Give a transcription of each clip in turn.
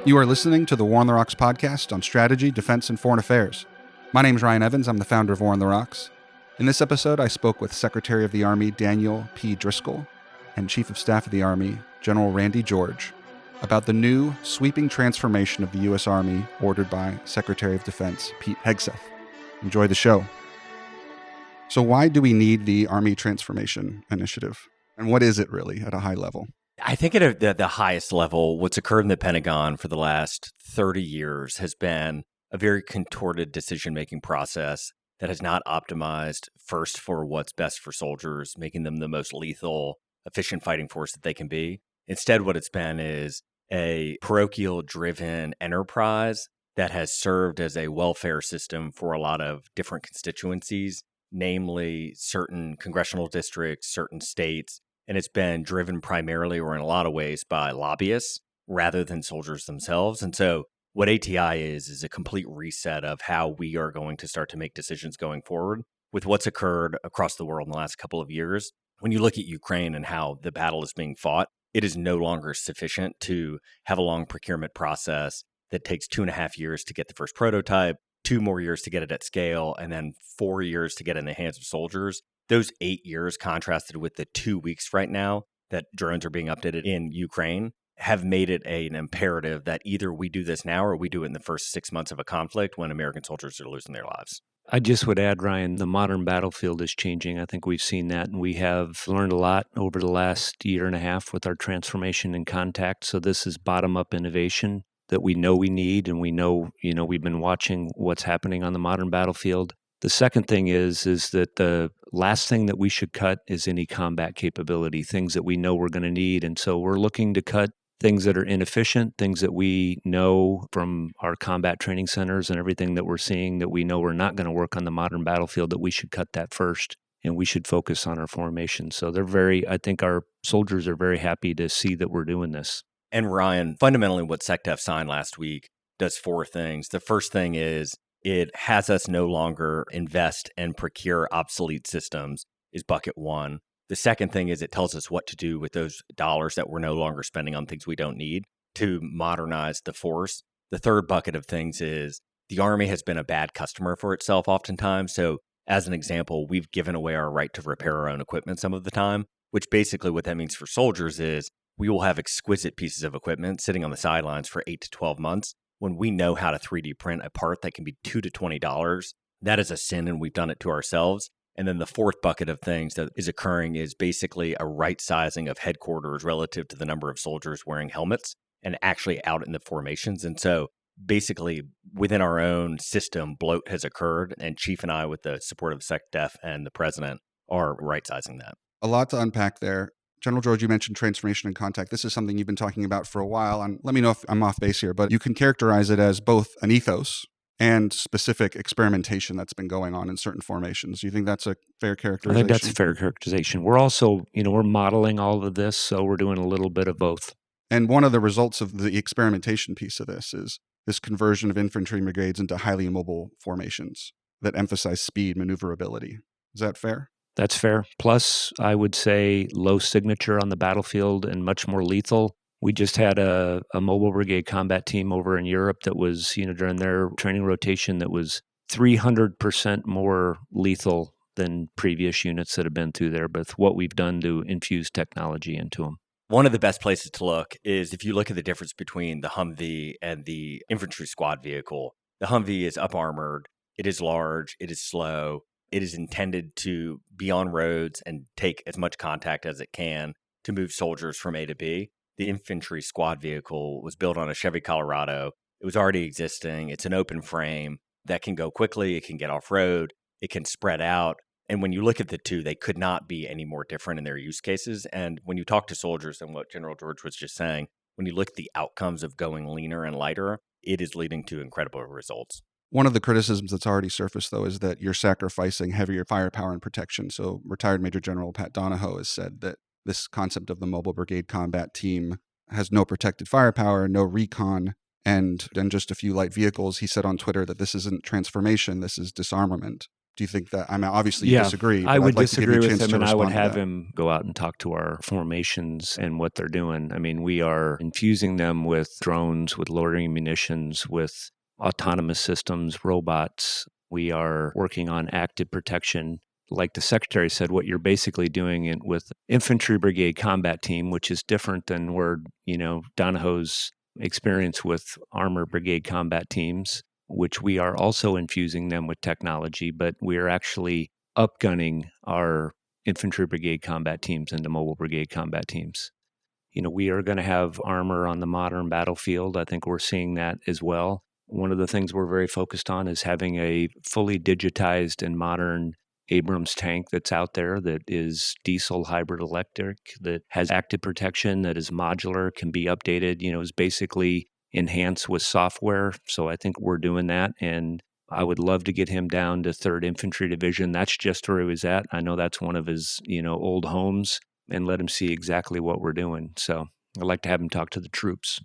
You are listening to the War on the Rocks podcast on strategy, defense, and foreign affairs. My name is Ryan Evans. I'm the founder of War on the Rocks. In this episode, I spoke with Secretary of the Army Daniel P. Driscoll and Chief of Staff of the Army General Randy George about the new sweeping transformation of the U.S. Army ordered by Secretary of Defense Pete Hegseth. Enjoy the show. So why do we need the Army Transformation Initiative? And what is it really at a high level? I think at the highest level, what's occurred in the Pentagon for the last 30 years has been a very contorted decision-making process that has not optimized first for what's best for soldiers, making them the most lethal, efficient fighting force that they can be. Instead, what it's been is a parochial-driven enterprise that has served as a welfare system for a lot of different constituencies, namely certain congressional districts, certain states, and it's been driven primarily or in a lot of ways by lobbyists rather than soldiers themselves. And so what ATI is a complete reset of how we are going to start to make decisions going forward with what's occurred across the world in the last couple of years. When you look at Ukraine and how the battle is being fought, it is no longer sufficient to have a long procurement process that takes 2.5 years to get the first prototype, 2 more years to get it at scale, and then 4 years to get it in the hands of soldiers. Those 8 years contrasted with the 2 weeks right now that drones are being updated in Ukraine have made it an imperative that either we do this now or we do it in the first 6 months of a conflict when American soldiers are losing their lives. I just would add, Ryan, the modern battlefield is changing. I think we've seen that, and we have learned a lot over the last year and a half with our transformation and contact. So this is bottom-up innovation that we know we need, and we know, we've been watching what's happening on the modern battlefield. The second thing is that the last thing that we should cut is any combat capability, things that we know we're going to need. And so we're looking to cut things that are inefficient, things that we know from our combat training centers and everything that we're seeing that we know we're not going to work on the modern battlefield, that we should cut that first. And we should focus on our formation. So I think our soldiers are very happy to see that we're doing this. And Ryan, fundamentally what SecDef signed last week does 4 things. The first thing is it has us no longer invest and procure obsolete systems is bucket 1. The second thing is it tells us what to do with those dollars that we're no longer spending on things we don't need to modernize the force. The third bucket of things is the Army has been a bad customer for itself oftentimes. So as an example, we've given away our right to repair our own equipment some of the time, which basically what that means for soldiers is we will have exquisite pieces of equipment sitting on the sidelines for 8 to 12 months. When we know how to 3D print a part that can be $2 to $20, that is a sin, and we've done it to ourselves. And then the fourth bucket of things that is occurring is basically a right sizing of headquarters relative to the number of soldiers wearing helmets and actually out in the formations. And so basically within our own system, bloat has occurred, and Chief and I, with the support of SecDef and the President, are right sizing that. A lot to unpack there. General George, you mentioned transformation and contact. This is something you've been talking about for a while. And let me know if I'm off base here, but you can characterize it as both an ethos and specific experimentation that's been going on in certain formations. Do you think that's a fair characterization? I think that's a fair characterization. We're also, we're modeling all of this, so we're doing a little bit of both. And one of the results of the experimentation piece of this is this conversion of infantry brigades into highly mobile formations that emphasize speed, maneuverability. Is that fair? That's fair. Plus, I would say low signature on the battlefield and much more lethal. We just had a mobile brigade combat team over in Europe that was, during their training rotation, that was 300% more lethal than previous units that have been through there, with what we've done to infuse technology into them. One of the best places to look is if you look at the difference between the Humvee and the infantry squad vehicle. The Humvee is up-armored, it is large, it is slow, it is intended to be on roads and take as much contact as it can to move soldiers from A to B. The infantry squad vehicle was built on a Chevy Colorado. It was already existing. It's an open frame that can go quickly. It can get off-road. It can spread out. And when you look at the two, they could not be any more different in their use cases. And when you talk to soldiers, and what General George was just saying, when you look at the outcomes of going leaner and lighter, it is leading to incredible results. One of the criticisms that's already surfaced, though, is that you're sacrificing heavier firepower and protection. So retired Major General Pat Donahoe has said that this concept of the mobile brigade combat team has no protected firepower, no recon, and just a few light vehicles. He said on Twitter that this isn't transformation, this is disarmament. Do you think that, I mean, obviously you Yeah, disagree, I but would I'd like to give you disagree a with chance him, to and I would respond to have that. him go out and talk to our formations and what they're doing. I mean, we are infusing them with drones, with loitering munitions, with autonomous systems, robots. We are working on active protection. Like the secretary said, what you're basically doing with infantry brigade combat team, which is different than where, Donahoe's experience with armor brigade combat teams, which we are also infusing them with technology, but we are actually upgunning our infantry brigade combat teams into mobile brigade combat teams. We are going to have armor on the modern battlefield. I think we're seeing that as well. One of the things we're very focused on is having a fully digitized and modern Abrams tank that's out there that is diesel hybrid electric, that has active protection, that is modular, can be updated, is basically enhanced with software. So I think we're doing that. And I would love to get him down to 3rd Infantry Division. That's just where he was at. I know that's one of his, old homes, and let him see exactly what we're doing. So I'd like to have him talk to the troops.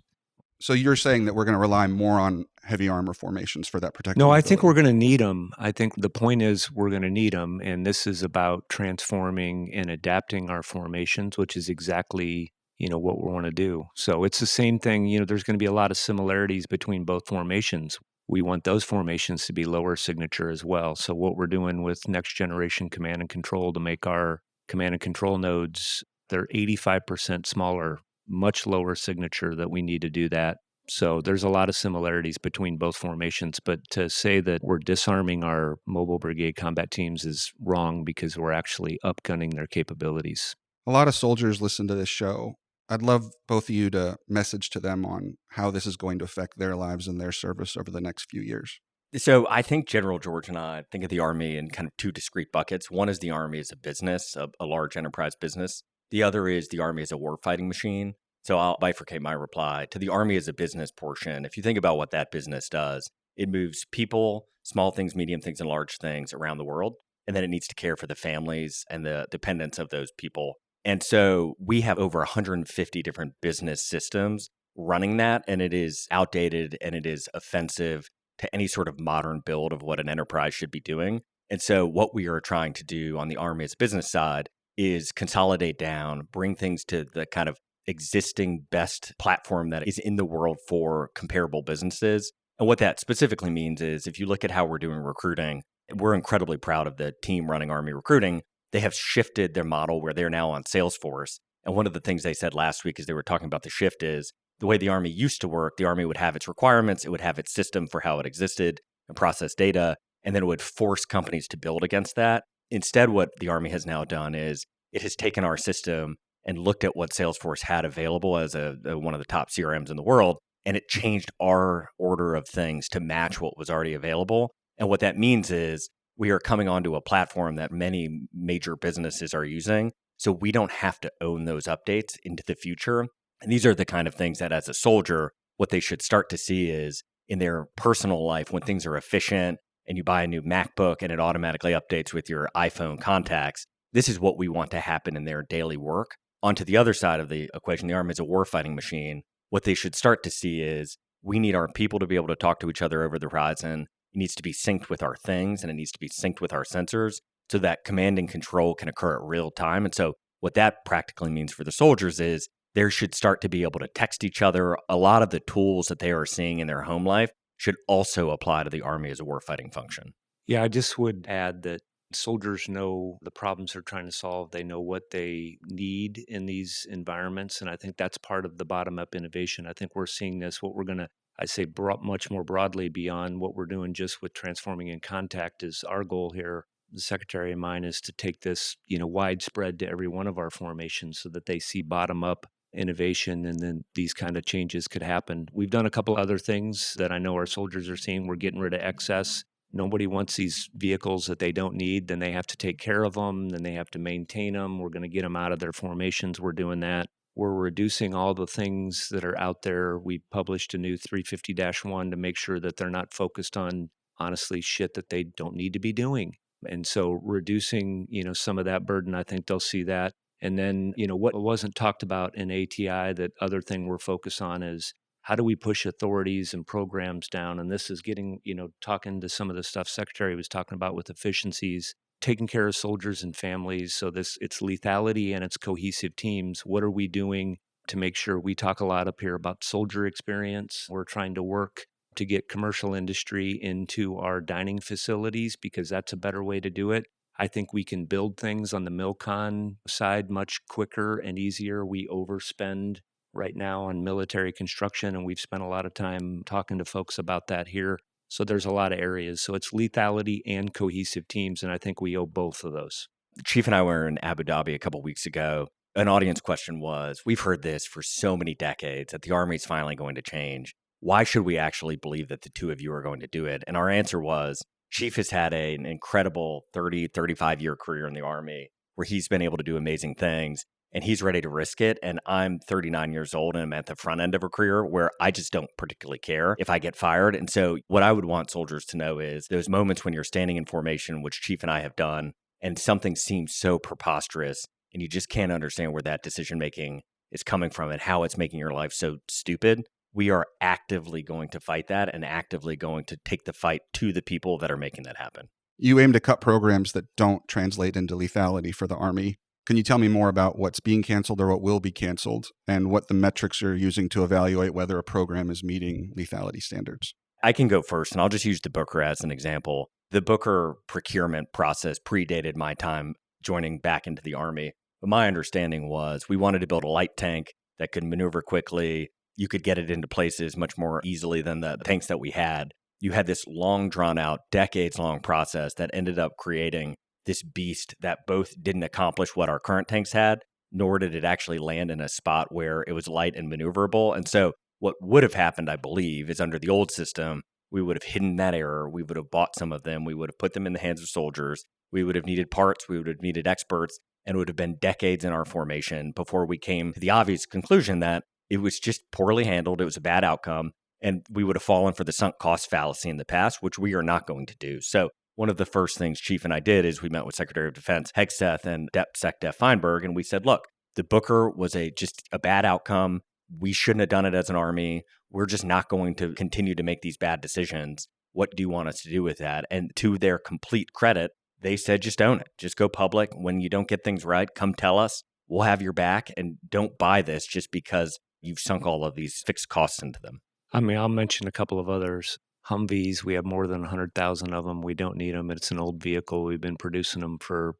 So you're saying that we're going to rely more on heavy armor formations for that protective No, I ability? think we're going to need them. I think the point is we're going to need them. And this is about transforming and adapting our formations, which is exactly, what we want to do. So it's the same thing. There's going to be a lot of similarities between both formations. We want those formations to be lower signature as well. So what we're doing with next generation command and control to make our command and control nodes, they're 85% smaller, much lower signature, that we need to do that. So there's a lot of similarities between both formations, but to say that we're disarming our mobile brigade combat teams is wrong, because we're actually upgunning their capabilities. A lot of soldiers listen to this show. I'd love both of you to message to them on how this is going to affect their lives and their service over the next few years. So I think General George and I think of the Army in kind of two discrete buckets. One is the Army as a business, a large enterprise business. The other is the Army as a warfighting machine. So I'll bifurcate my reply to the Army as a business portion. If you think about what that business does, it moves people, small things, medium things, and large things around the world. And then it needs to care for the families and the dependents of those people. And so we have over 150 different business systems running that, and it is outdated and it is offensive to any sort of modern build of what an enterprise should be doing. And so what we are trying to do on the Army's business side is consolidate down, bring things to the kind of existing best platform that is in the world for comparable businesses. And what that specifically means is if you look at how we're doing recruiting, we're incredibly proud of the team running Army recruiting. They have shifted their model where they're now on Salesforce. And one of the things they said last week as they were talking about the shift is the way the Army used to work, the Army would have its requirements, it would have its system for how it existed and process data, and then it would force companies to build against that. Instead, what the Army has now done is it has taken our system and looked at what Salesforce had available as one of the top CRMs in the world, and it changed our order of things to match what was already available. And what that means is we are coming onto a platform that many major businesses are using, so we don't have to own those updates into the future. And these are the kind of things that as a soldier, what they should start to see is in their personal life, when things are efficient and you buy a new MacBook and it automatically updates with your iPhone contacts, this is what we want to happen in their daily work. Onto the other side of the equation, the Army is a warfighting machine. What they should start to see is we need our people to be able to talk to each other over the horizon. It needs to be synced with our things, and it needs to be synced with our sensors so that command and control can occur at real time. And so what that practically means for the soldiers is they should start to be able to text each other. A lot of the tools that they are seeing in their home life should also apply to the Army as a warfighting function. Yeah, I just would add that soldiers know the problems they're trying to solve. They know what they need in these environments. And I think that's part of the bottom-up innovation. I think we're seeing this, what we're going to, I say, much more broadly beyond what we're doing just with transforming in contact is our goal here. The secretary of mine is to take this, widespread to every one of our formations so that they see bottom-up innovation, and then these kind of changes could happen. We've done a couple other things that I know our soldiers are seeing. We're getting rid of excess. Nobody wants these vehicles that they don't need. Then they have to take care of them. Then they have to maintain them. We're going to get them out of their formations. We're doing that. We're reducing all the things that are out there. We published a new 350-1 to make sure that they're not focused on, honestly, shit that they don't need to be doing. And so reducing, some of that burden, I think they'll see that. And then, what wasn't talked about in ATI, that other thing we're focused on is how do we push authorities and programs down? And this is getting, talking to some of the stuff Secretary was talking about with efficiencies, taking care of soldiers and families. So it's lethality and it's cohesive teams. What are we doing to make sure we talk a lot up here about soldier experience? We're trying to work to get commercial industry into our dining facilities because that's a better way to do it. I think we can build things on the MilCon side much quicker and easier. We overspend right now on military construction, and we've spent a lot of time talking to folks about that here. So there's a lot of areas. So it's lethality and cohesive teams, and I think we owe both of those. Chief and I were in Abu Dhabi a couple weeks ago. An audience question was, we've heard this for so many decades that the Army's finally going to change. Why should we actually believe that the two of you are going to do it? And our answer was, Chief has had an incredible 30, 35-year career in the Army where he's been able to do amazing things, and he's ready to risk it. And I'm 39 years old, and I'm at the front end of a career where I just don't particularly care if I get fired. And so what I would want soldiers to know is those moments when you're standing in formation, which Chief and I have done, and something seems so preposterous, and you just can't understand where that decision-making is coming from and how it's making your life so stupid. We are actively going to fight that and actively going to take the fight to the people that are making that happen. You aim to cut programs that don't translate into lethality for the Army. Can you tell me more about what's being canceled or what will be canceled and what the metrics you're using to evaluate whether a program is meeting lethality standards? I can go first, and I'll just use the Booker as an example. The Booker procurement process predated my time joining back into the Army. But my understanding was we wanted to build a light tank that could maneuver quickly. You could get it into places much more easily than the tanks that we had. You had this long, drawn-out, decades-long process that ended up creating this beast that both didn't accomplish what our current tanks had, nor did it actually land in a spot where it was light and maneuverable. And so what would have happened, I believe, is under the old system, we would have hidden that error. We would have bought some of them. We would have put them in the hands of soldiers. We would have needed parts. We would have needed experts. And it would have been decades in our formation before we came to the obvious conclusion that it was just poorly handled. It was a bad outcome. And we would have fallen for the sunk cost fallacy in the past, which we are not going to do. So one of the first things Chief and I did is we met with Secretary of Defense Hegseth and SecDef Feinberg, and we said, look, the Booker was just a bad outcome. We shouldn't have done it as an Army. We're just not going to continue to make these bad decisions. What do you want us to do with that? And to their complete credit, they said, just own it. Just go public. When you don't get things right, come tell us. We'll have your back. And don't buy this just because you've sunk all of these fixed costs into them. I mean, I'll mention a couple of others. Humvees, we have more than 100,000 of them. We don't need them. It's an old vehicle. We've been producing them for,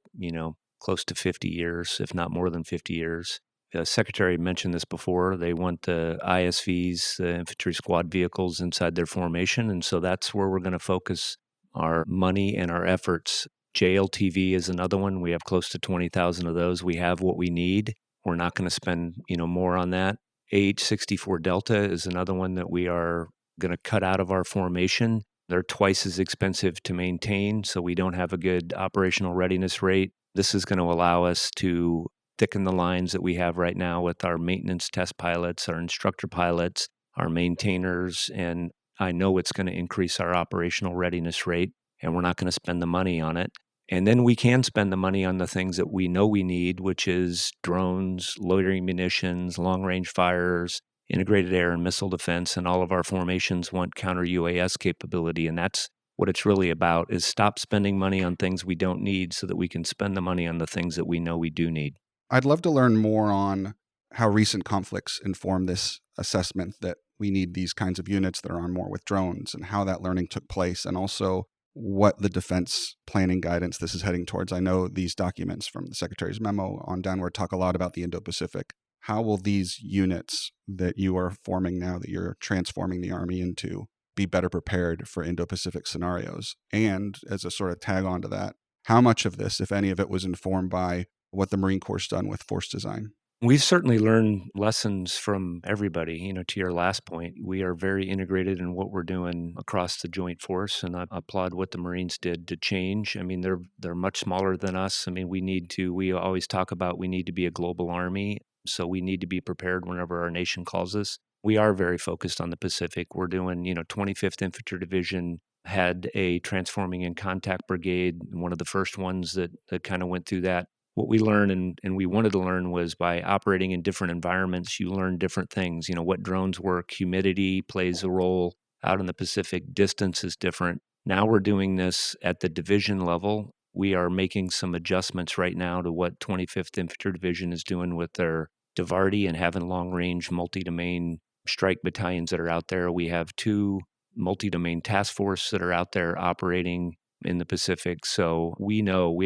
close to 50 years, if not more than 50 years. The Secretary mentioned this before. They want the ISVs, the infantry squad vehicles, inside their formation. And so that's where we're going to focus our money and our efforts. JLTV is another one. We have close to 20,000 of those. We have what we need. We're not going to spend, more on that. AH-64 Delta is another one that we are going to cut out of our formation. They're twice as expensive to maintain, so we don't have a good operational readiness rate. This is going to allow us to thicken the lines that we have right now with our maintenance test pilots, our instructor pilots, our maintainers, and I know it's going to increase our operational readiness rate, and we're not going to spend the money on it. And then we can spend the money on the things that we know we need, which is drones, loitering munitions, long-range fires, integrated air and missile defense, and all of our formations want counter-UAS capability. And that's what it's really about, is stop spending money on things we don't need so that we can spend the money on the things that we know we do need. I'd love to learn more on how recent conflicts inform this assessment that we need these kinds of units that are on more with drones and how that learning took place, and also what the defense planning guidance this is heading towards. I know these documents from the Secretary's memo on downward talk a lot about the Indo-Pacific. How will these units that you are forming now, that you're transforming the Army into, be better prepared for Indo-Pacific scenarios? And as a sort of tag on to that, how much of this, if any of it, was informed by what the Marine Corps has done with force design? We've certainly learned lessons from everybody. To your last point, we are very integrated in what we're doing across the joint force, and I applaud what the Marines did to change. I mean, they're much smaller than us. I mean, we always talk about we need to be a global army, so we need to be prepared whenever our nation calls us. We are very focused on the Pacific. We're doing, 25th Infantry Division had a transforming in contact brigade, one of the first ones that kind of went through that. what we learned and we wanted to learn was by operating in different environments, you learn different things. What drones work, humidity plays a role out in the Pacific, distance is different. Now we're doing this at the division level. We are making some adjustments right now to what 25th Infantry Division is doing with their DIVARTY and having long-range multi-domain strike battalions that are out there. We have 2 multi-domain task force that are out there operating in the Pacific. So we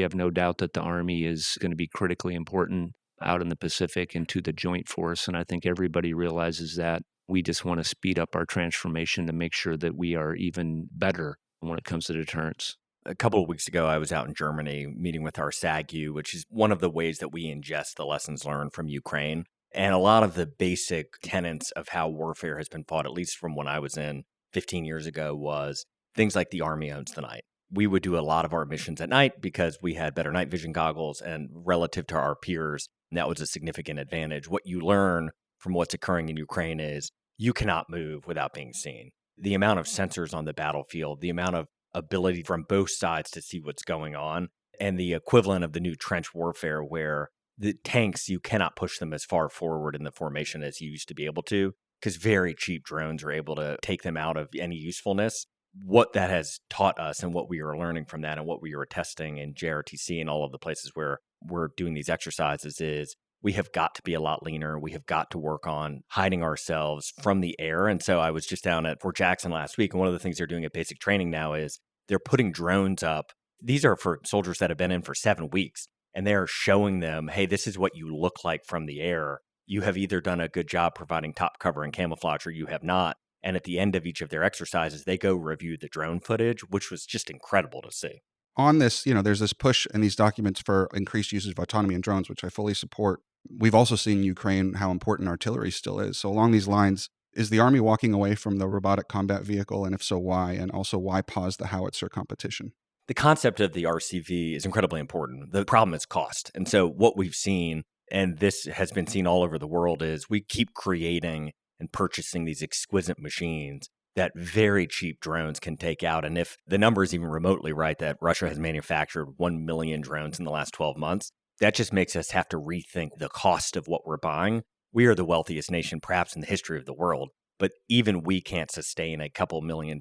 have no doubt that the Army is going to be critically important out in the Pacific and to the Joint Force. And I think everybody realizes that. We just want to speed up our transformation to make sure that we are even better when it comes to deterrence. A couple of weeks ago, I was out in Germany meeting with our SAGU, which is one of the ways that we ingest the lessons learned from Ukraine. And a lot of the basic tenets of how warfare has been fought, at least from when I was in 15 years ago, was things like the Army owns the night. We would do a lot of our missions at night because we had better night vision goggles, and relative to our peers, that was a significant advantage. What you learn from what's occurring in Ukraine is you cannot move without being seen. The amount of sensors on the battlefield, the amount of ability from both sides to see what's going on, and the equivalent of the new trench warfare where the tanks, you cannot push them as far forward in the formation as you used to be able to, because very cheap drones are able to take them out of any usefulness. What that has taught us and what we are learning from that and what we are testing in JRTC and all of the places where we're doing these exercises is we have got to be a lot leaner. We have got to work on hiding ourselves from the air. And so I was just down at Fort Jackson last week, and one of the things they're doing at basic training now is they're putting drones up. These are for soldiers that have been in for 7 weeks, and they're showing them, hey, this is what you look like from the air. You have either done a good job providing top cover and camouflage, or you have not. And at the end of each of their exercises, they go review the drone footage, which was just incredible to see. On this, there's this push in these documents for increased usage of autonomy in drones, which I fully support. We've also seen in Ukraine how important artillery still is. So along these lines, is the Army walking away from the robotic combat vehicle? And if so, why? And also, why pause the howitzer competition? The concept of the RCV is incredibly important. The problem is cost. And so what we've seen, and this has been seen all over the world, is we keep creating and purchasing these exquisite machines that very cheap drones can take out. And if the number is even remotely right that Russia has manufactured 1 million drones in the last 12 months, that just makes us have to rethink the cost of what we're buying. We are the wealthiest nation perhaps in the history of the world, but even we can't sustain a couple $1 million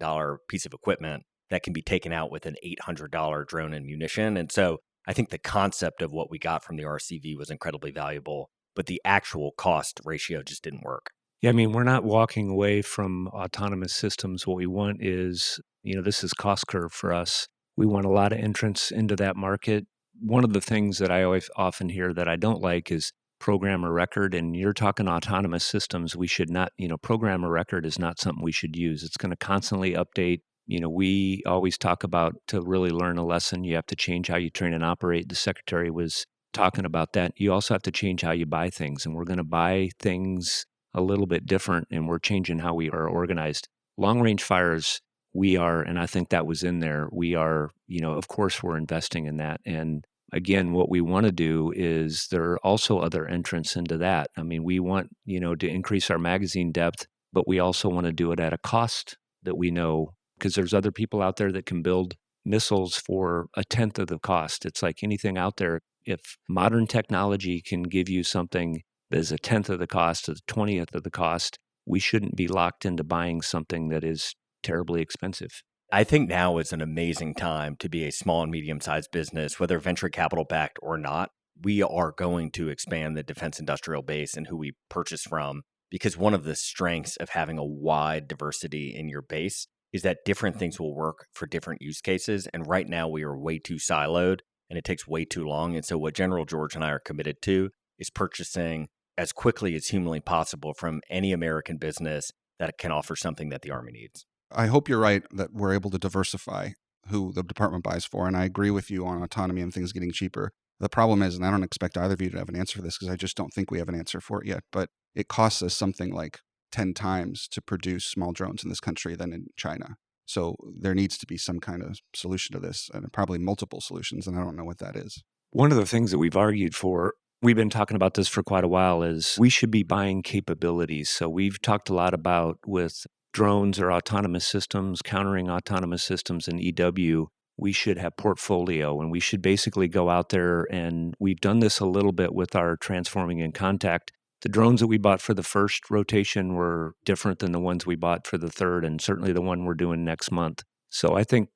piece of equipment that can be taken out with an $800 drone and munition. And so I think the concept of what we got from the RCV was incredibly valuable, but the actual cost ratio just didn't work. Yeah, I mean, we're not walking away from autonomous systems. What we want is, this is cost curve for us. We want a lot of entrance into that market. One of the things that I always often hear that I don't like is program of record. And you're talking autonomous systems. We should not, program of record is not something we should use. It's going to constantly update. We always talk about to really learn a lesson, you have to change how you train and operate. The secretary was talking about that. You also have to change how you buy things. And we're going to buy things a little bit different, and we're changing how we are organized. Long-range fires, we are, and I think that was in there, we are, of course we're investing in that. And again, what we want to do is there are also other entrants into that. I mean, we want, to increase our magazine depth, but we also want to do it at a cost that we know, because there's other people out there that can build missiles for 1/10 of the cost. It's like anything out there. If modern technology can give you something that is 1/10 of the cost, or the 20th of the cost, we shouldn't be locked into buying something that is terribly expensive. I think now is an amazing time to be a small and medium-sized business, whether venture capital backed or not. We are going to expand the defense industrial base and who we purchase from, because one of the strengths of having a wide diversity in your base is that different things will work for different use cases. And right now we are way too siloed and it takes way too long. And so what General George and I are committed to is purchasing as quickly as humanly possible from any American business that can offer something that the Army needs. I hope you're right that we're able to diversify who the department buys for. And I agree with you on autonomy and things getting cheaper. The problem is, and I don't expect either of you to have an answer for this because I just don't think we have an answer for it yet, but it costs us something like 10 times to produce small drones in this country than in China. So there needs to be some kind of solution to this, and probably multiple solutions, and I don't know what that is. One of the things that we've argued for, we've been talking about this for quite a while, is we should be buying capabilities. So we've talked a lot about with drones or autonomous systems, countering autonomous systems in EW, we should have portfolio, and we should basically go out there, and we've done this a little bit with our transforming in contact. The drones that we bought for the first rotation were different than the ones we bought for the third, and certainly the one we're doing next month. So I think,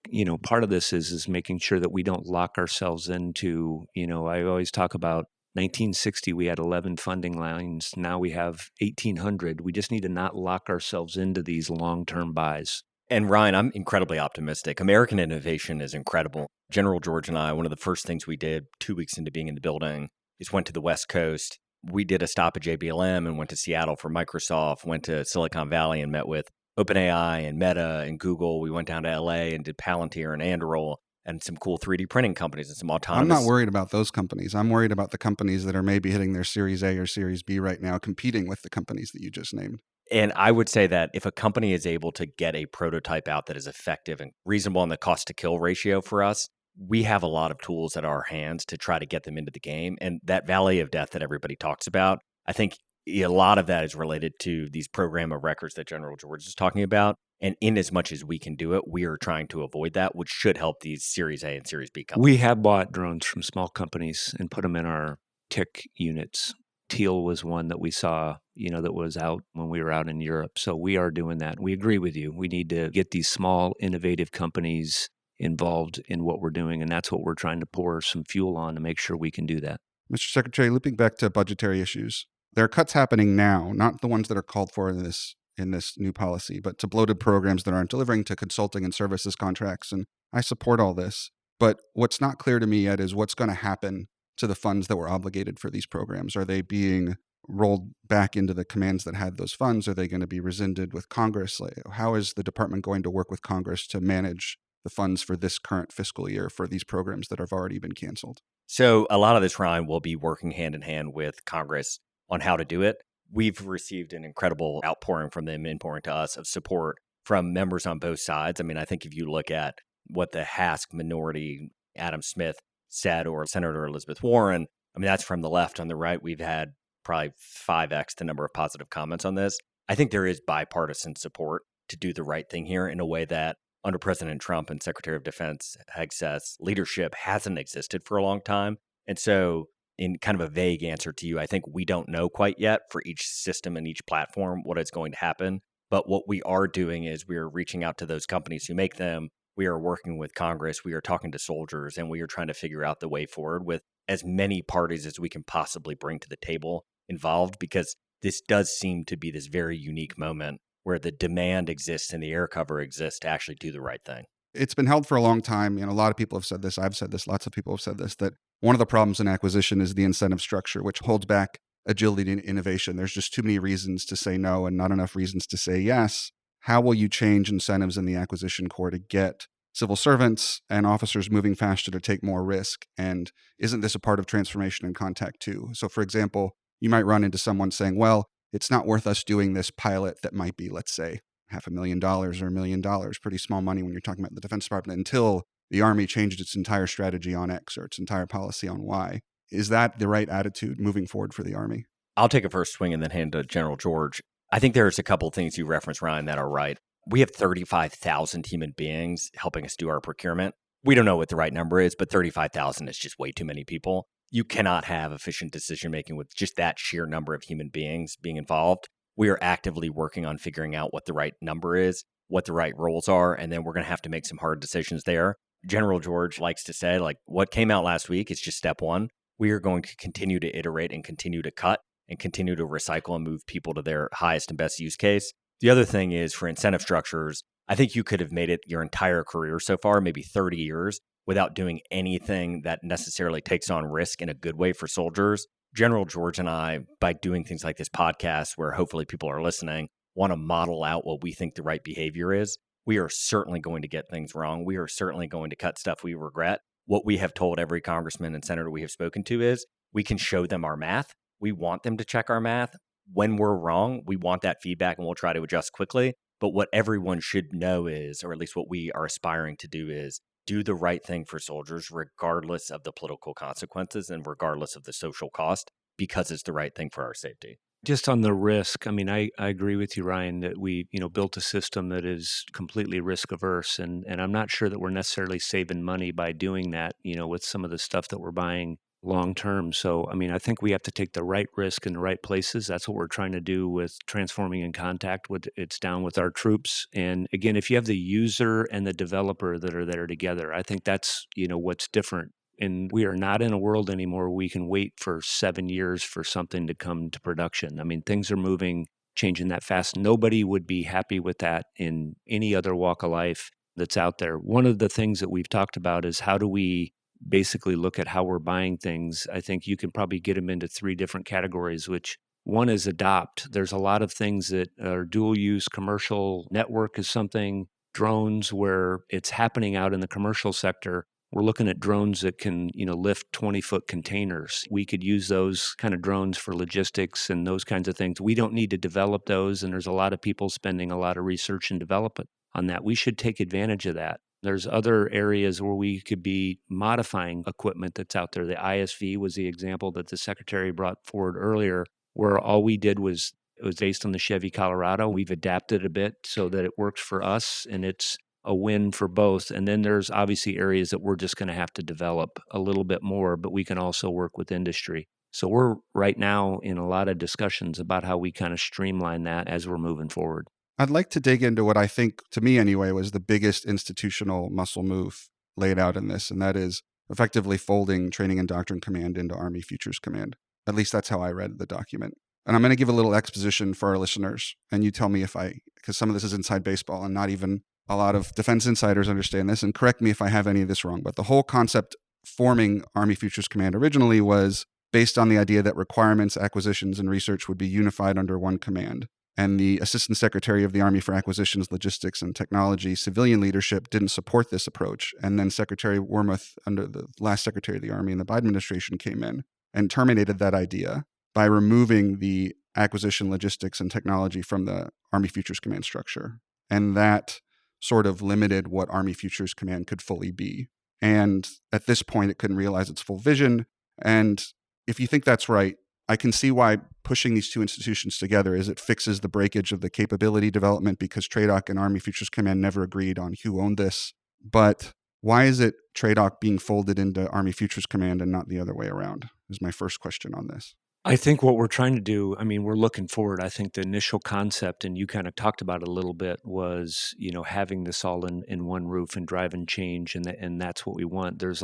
part of this is making sure that we don't lock ourselves into, I always talk about 1960, we had 11 funding lines. Now we have 1,800. We just need to not lock ourselves into these long-term buys. And Ryan, I'm incredibly optimistic. American innovation is incredible. General George and I, one of the first things we did 2 weeks into being in the building is went to the West Coast. We did a stop at JBLM and went to Seattle for Microsoft, went to Silicon Valley and met with OpenAI and Meta and Google. We went down to LA and did Palantir and Anduril and some cool 3D printing companies and some autonomous. I'm not worried about those companies. I'm worried about the companies that are maybe hitting their Series A or Series B right now, competing with the companies that you just named. And I would say that if a company is able to get a prototype out that is effective and reasonable in the cost to kill ratio for us, we have a lot of tools at our hands to try to get them into the game. And that valley of death that everybody talks about, I think a lot of that is related to these program of records that General George is talking about. And in as much as we can do it, we are trying to avoid that, which should help these Series A and Series B companies. We have bought drones from small companies and put them in our TIC units. Teal was one that we saw, that was out when we were out in Europe. So we are doing that. We agree with you. We need to get these small, innovative companies involved in what we're doing. And that's what we're trying to pour some fuel on to make sure we can do that. Mr. Secretary, looping back to budgetary issues, there are cuts happening now, not the ones that are called for in this new policy, but to bloated programs that aren't delivering, to consulting and services contracts. And I support all this. But what's not clear to me yet is what's going to happen to the funds that were obligated for these programs. Are they being rolled back into the commands that had those funds? Are they going to be rescinded with Congress? How is the department going to work with Congress to manage the funds for this current fiscal year for these programs that have already been canceled? So a lot of this, Ryan, will be working hand in hand with Congress on how to do it. We've received an incredible outpouring from them, inpouring to us of support from members on both sides. I mean, I think if you look at what the HASC minority, Adam Smith, said, or Senator Elizabeth Warren, I mean, that's from the left. On the right, we've had probably 5x the number of positive comments on this. I think there is bipartisan support to do the right thing here in a way that under President Trump and Secretary of Defense Hegseth's leadership hasn't existed for a long time. And so in kind of a vague answer to you, I think we don't know quite yet for each system and each platform what is going to happen. But what we are doing is we are reaching out to those companies who make them. We are working with Congress. We are talking to soldiers, and we are trying to figure out the way forward with as many parties as we can possibly bring to the table involved, because this does seem to be this very unique moment where the demand exists and the air cover exists to actually do the right thing. It's been held for a long time. A lot of people have said this. I've said this. Lots of people have said this, that one of the problems in acquisition is the incentive structure, which holds back agility and innovation. There's just too many reasons to say no and not enough reasons to say yes. How will you change incentives in the acquisition corps to get civil servants and officers moving faster to take more risk? And isn't this a part of transformation and contact too? So, for example, you might run into someone saying, well, it's not worth us doing this pilot that might be, let's say, $500,000 or $1 million, pretty small money when you're talking about the Defense Department, until the Army changed its entire strategy on X or its entire policy on Y. Is that the right attitude moving forward for the Army? I'll take a first swing and then hand to General George. I think there's a couple of things you referenced, Ryan, that are right. We have 35,000 human beings helping us do our procurement. We don't know what the right number is, but 35,000 is just way too many people. You cannot have efficient decision-making with just that sheer number of human beings being involved. We are actively working on figuring out what the right number is, what the right roles are, and then we're going to have to make some hard decisions there. General George likes to say, what came out last week is just step one. We are going to continue to iterate and continue to cut and continue to recycle and move people to their highest and best use case. The other thing is for incentive structures, I think you could have made it your entire career so far, maybe 30 years, without doing anything that necessarily takes on risk in a good way for soldiers. General George and I, by doing things like this podcast, where hopefully people are listening, want to model out what we think the right behavior is. We are certainly going to get things wrong. We are certainly going to cut stuff we regret. What we have told every congressman and senator we have spoken to is we can show them our math. We want them to check our math. When we're wrong, we want that feedback and we'll try to adjust quickly. But what everyone should know is, or at least what we are aspiring to do, is do the right thing for soldiers, regardless of the political consequences and regardless of the social cost, because it's the right thing for our safety. Just on the risk, I mean, I agree with you, Ryan, that we, built a system that is completely risk averse. And I'm not sure that we're necessarily saving money by doing that, with some of the stuff that we're buying long term. So, I mean, I think we have to take the right risk in the right places. That's what we're trying to do with transforming in contact with it's down with our troops. And again, if you have the user and the developer that are there together, I think that's, what's different. And we are not in a world anymore where we can wait for 7 years for something to come to production. I mean, things are moving, changing that fast. Nobody would be happy with that in any other walk of life that's out there. One of the things that we've talked about is how do we basically look at how we're buying things. I think you can probably get them into three different categories, which one is adopt. There's a lot of things that are dual use. Commercial network is something, drones where it's happening out in the commercial sector. We're looking at drones that can, lift 20-foot containers. We could use those kind of drones for logistics and those kinds of things. We don't need to develop those, and there's a lot of people spending a lot of research and development on that. We should take advantage of that. There's other areas where we could be modifying equipment that's out there. The ISV was the example that the secretary brought forward earlier, where all we did was it was based on the Chevy Colorado. We've adapted a bit so that it works for us, and it's a win for both. And then there's obviously areas that we're just going to have to develop a little bit more, but we can also work with industry. So we're right now in a lot of discussions about how we kind of streamline that as we're moving forward. I'd like to dig into what I think, to me anyway, was the biggest institutional muscle move laid out in this, and that is effectively folding Training and Doctrine Command into Army Futures Command. At least that's how I read the document. And I'm going to give a little exposition for our listeners, and you tell me because some of this is inside baseball and not even a lot of defense insiders understand this, and correct me if I have any of this wrong, but the whole concept forming Army Futures Command originally was based on the idea that requirements, acquisitions, and research would be unified under one command. And the Assistant Secretary of the Army for Acquisitions, Logistics, and Technology civilian leadership didn't support this approach. And then Secretary Wormuth, under the last Secretary of the Army in the Biden administration, came in and terminated that idea by removing the acquisition, logistics, and technology from the Army Futures Command structure. And that sort of limited what Army Futures Command could fully be. And at this point, it couldn't realize its full vision. And if you think that's right, I can see why pushing these two institutions together is it fixes the breakage of the capability development because TRADOC and Army Futures Command never agreed on who owned this. But why is it TRADOC being folded into Army Futures Command and not the other way around is my first question on this. I think what we're trying to do, I mean, we're looking forward. I think the initial concept, and you kind of talked about it a little bit, was, having this all in one roof and driving change. And that's what we want. There's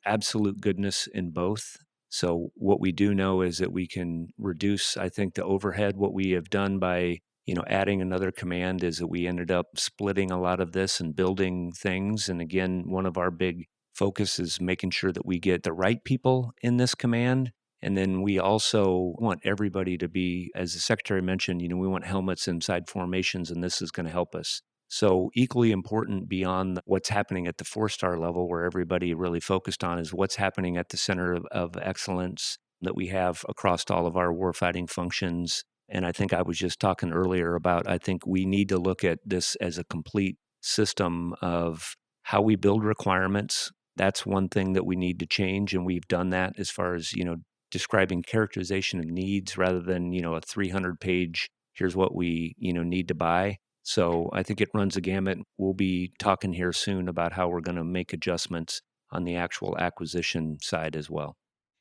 absolute goodness in both. So what we do know is that we can reduce, I think, the overhead. What we have done by, adding another command is that we ended up splitting a lot of this and building things. And again, one of our big focus is making sure that we get the right people in this command. And then we also want everybody to be, as the secretary mentioned, we want helmets inside formations, and this is going to help us. So equally important beyond what's happening at the 4-star level, where everybody really focused on, is what's happening at the center of excellence that we have across all of our warfighting functions. And I think I was just talking earlier about, I think we need to look at this as a complete system of how we build requirements. That's one thing that we need to change, and we've done that as far as, describing characterization of needs rather than, a 300-page, here's what we, need to buy. So I think it runs a gamut. We'll be talking here soon about how we're going to make adjustments on the actual acquisition side as well.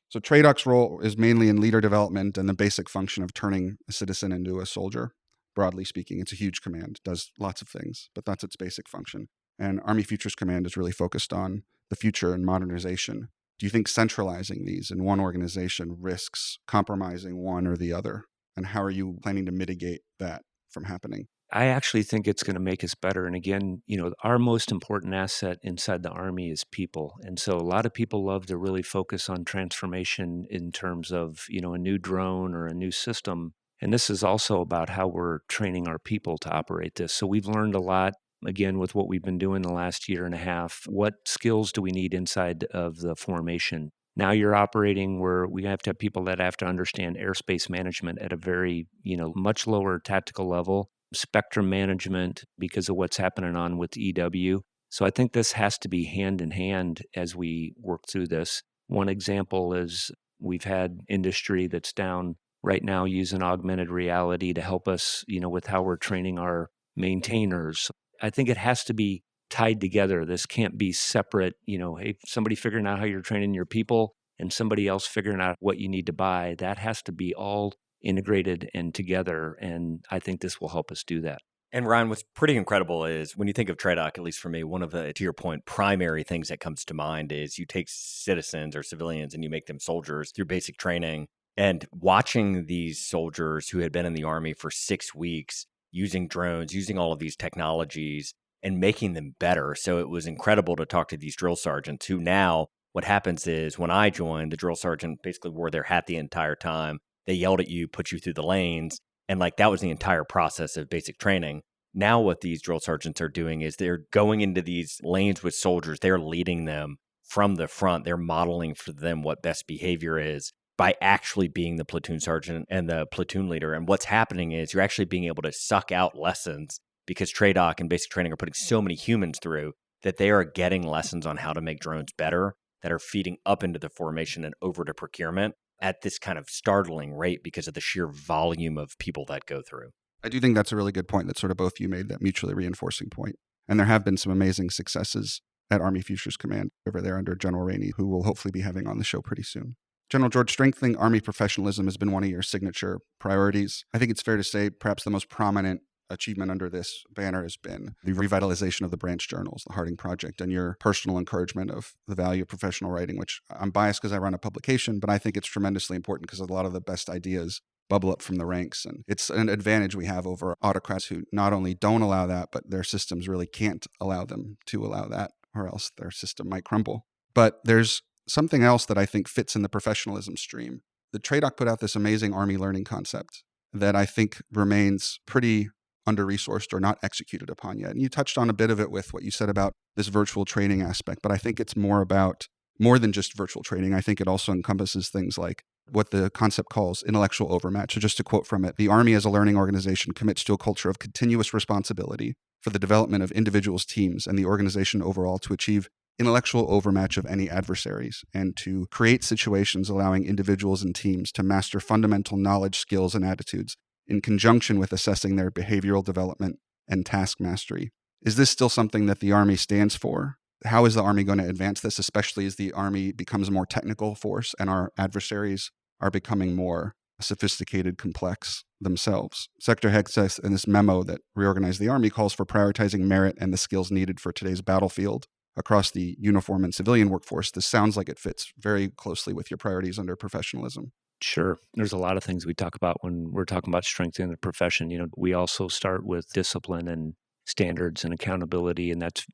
So TRADOC's role is mainly in leader development and the basic function of turning a citizen into a soldier. Broadly speaking, it's a huge command, does lots of things, but that's its basic function. And Army Futures Command is really focused on the future and modernization. Do you think centralizing these in one organization risks compromising one or the other? And how are you planning to mitigate that from happening? I actually think it's going to make us better. And again, our most important asset inside the Army is people. And so a lot of people love to really focus on transformation in terms of, a new drone or a new system. And this is also about how we're training our people to operate this. So we've learned a lot. Again, with what we've been doing the last year and a half, what skills do we need inside of the formation? Now you're operating where we have to have people that have to understand airspace management at a very, much lower tactical level, spectrum management because of what's happening on with EW. So I think this has to be hand in hand as we work through this. One example is we've had industry that's down right now using augmented reality to help us, with how we're training our maintainers. I think it has to be tied together. This can't be separate, hey, somebody figuring out how you're training your people and somebody else figuring out what you need to buy. That has to be all integrated and together. And I think this will help us do that. And Ryan, what's pretty incredible is when you think of TRADOC, at least for me, one of the, to your point, primary things that comes to mind is you take citizens or civilians and you make them soldiers through basic training. And watching these soldiers who had been in the Army for 6 weeks using drones, using all of these technologies and making them better. So it was incredible to talk to these drill sergeants who now, what happens is when I joined, the drill sergeant basically wore their hat the entire time. They yelled at you, put you through the lanes. And like that was the entire process of basic training. Now what these drill sergeants are doing is they're going into these lanes with soldiers. They're leading them from the front. They're modeling for them what best behavior is by actually being the platoon sergeant and the platoon leader. And what's happening is you're actually being able to suck out lessons because TRADOC and basic training are putting so many humans through that they are getting lessons on how to make drones better that are feeding up into the formation and over to procurement at this kind of startling rate because of the sheer volume of people that go through. I do think that's a really good point that sort of both you made, that mutually reinforcing point. And there have been some amazing successes at Army Futures Command over there under General Rainey, who we'll hopefully be having on the show pretty soon. General George, strengthening Army professionalism has been one of your signature priorities. I think it's fair to say perhaps the most prominent achievement under this banner has been the revitalization of the branch journals, the Harding Project, and your personal encouragement of the value of professional writing, which I'm biased because I run a publication, but I think it's tremendously important because a lot of the best ideas bubble up from the ranks. And it's an advantage we have over autocrats who not only don't allow that, but their systems really can't allow them to allow that, or else their system might crumble. But there's something else that I think fits in the professionalism stream. The TRADOC put out this amazing Army learning concept that I think remains pretty under-resourced or not executed upon yet. And you touched on a bit of it with what you said about this virtual training aspect, but I think it's more than just virtual training. I think it also encompasses things like what the concept calls intellectual overmatch. So just to quote from it, the Army as a learning organization commits to a culture of continuous responsibility for the development of individuals, teams, and the organization overall to achieve intellectual overmatch of any adversaries and to create situations allowing individuals and teams to master fundamental knowledge, skills, and attitudes in conjunction with assessing their behavioral development and task mastery. Is this still something that the Army stands for? How is the Army going to advance this, especially as the Army becomes a more technical force and our adversaries are becoming more sophisticated, complex themselves? Secretary Hegseth, in this memo that reorganized the Army, calls for prioritizing merit and the skills needed for today's battlefield across the uniform and civilian workforce. This sounds like it fits very closely with your priorities under professionalism. Sure. There's a lot of things we talk about when we're talking about strengthening the profession. We also start with discipline and standards and accountability, and that's,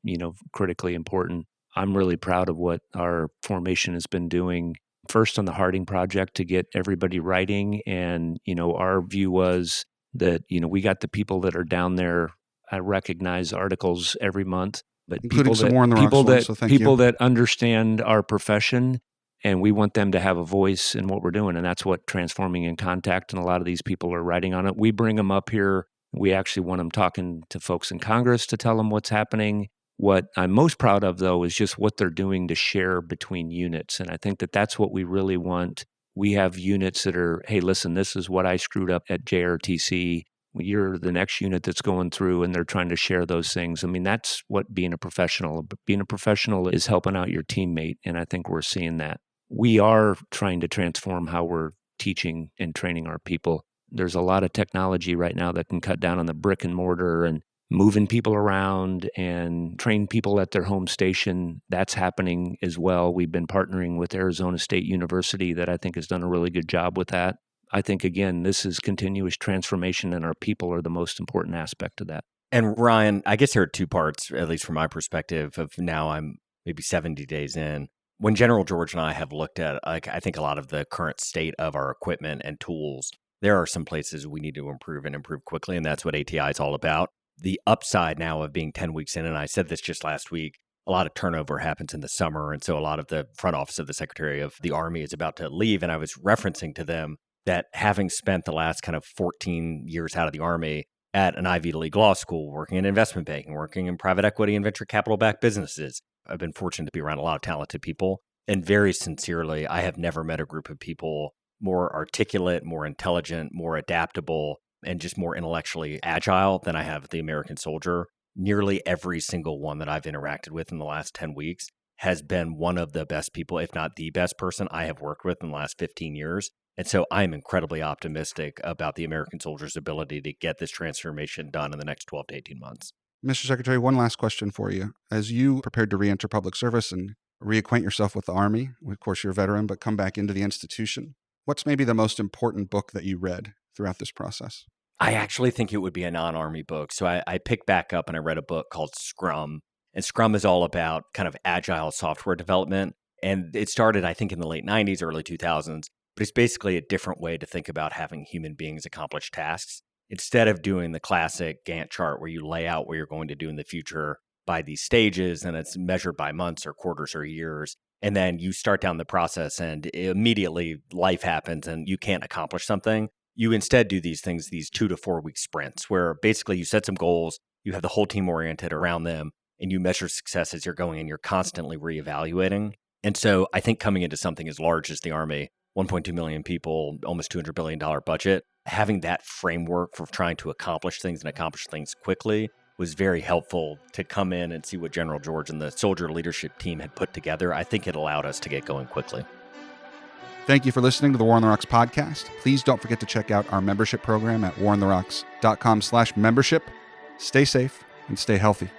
critically important. I'm really proud of what our formation has been doing. First on the Harding Project to get everybody writing. And, our view was that, we got the people that are down there. I recognize articles every month, but including some more in the rocks, so thank you. People that understand our profession. And we want them to have a voice in what we're doing. And that's what Transforming in Contact, and a lot of these people are writing on it. We bring them up here. We actually want them talking to folks in Congress to tell them what's happening. What I'm most proud of, though, is just what they're doing to share between units. And I think that that's what we really want. We have units that are, hey, listen, this is what I screwed up at JRTC. You're the next unit that's going through, and they're trying to share those things. I mean, that's what being a professional is, helping out your teammate. And I think we're seeing that. We are trying to transform how we're teaching and training our people. There's a lot of technology right now that can cut down on the brick and mortar and moving people around and train people at their home station. That's happening as well. We've been partnering with Arizona State University that I think has done a really good job with that. I think, again, this is continuous transformation, and our people are the most important aspect of that. And Ryan, I guess there are two parts, at least from my perspective, of now I'm maybe 70 days in. When General George and I have looked at, I think a lot of the current state of our equipment and tools, there are some places we need to improve and improve quickly, and that's what ATI is all about. The upside now of being 10 weeks in, and I said this just last week, a lot of turnover happens in the summer, and so a lot of the front office of the Secretary of the Army is about to leave, and I was referencing to them that having spent the last kind of 14 years out of the Army at an Ivy League law school, working in investment banking, working in private equity and venture capital-backed businesses, I've been fortunate to be around a lot of talented people. And very sincerely, I have never met a group of people more articulate, more intelligent, more adaptable, and just more intellectually agile than I have the American soldier. Nearly every single one that I've interacted with in the last 10 weeks has been one of the best people, if not the best person I have worked with in the last 15 years. And so I'm incredibly optimistic about the American soldier's ability to get this transformation done in the next 12 to 18 months. Mr. Secretary, one last question for you. As you prepared to re-enter public service and reacquaint yourself with the Army, of course you're a veteran, but come back into the institution, what's maybe the most important book that you read throughout this process? I actually think it would be a non-Army book. So I picked back up and I read a book called Scrum. And Scrum is all about kind of agile software development. And it started, I think, in the late 90s, early 2000s. But it's basically a different way to think about having human beings accomplish tasks. Instead of doing the classic Gantt chart where you lay out what you're going to do in the future by these stages and it's measured by months or quarters or years, and then you start down the process and immediately life happens and you can't accomplish something, you instead do these things, these 2 to 4 week sprints where basically you set some goals, you have the whole team oriented around them, and you measure success as you're going and you're constantly reevaluating. And so I think coming into something as large as the Army, 1.2 million people, almost $200 billion budget, having that framework for trying to accomplish things and accomplish things quickly was very helpful to come in and see what General George and the soldier leadership team had put together. I think it allowed us to get going quickly. Thank you for listening to the War on the Rocks podcast. Please don't forget to check out our membership program at warontherocks.com/membership. Stay safe and stay healthy.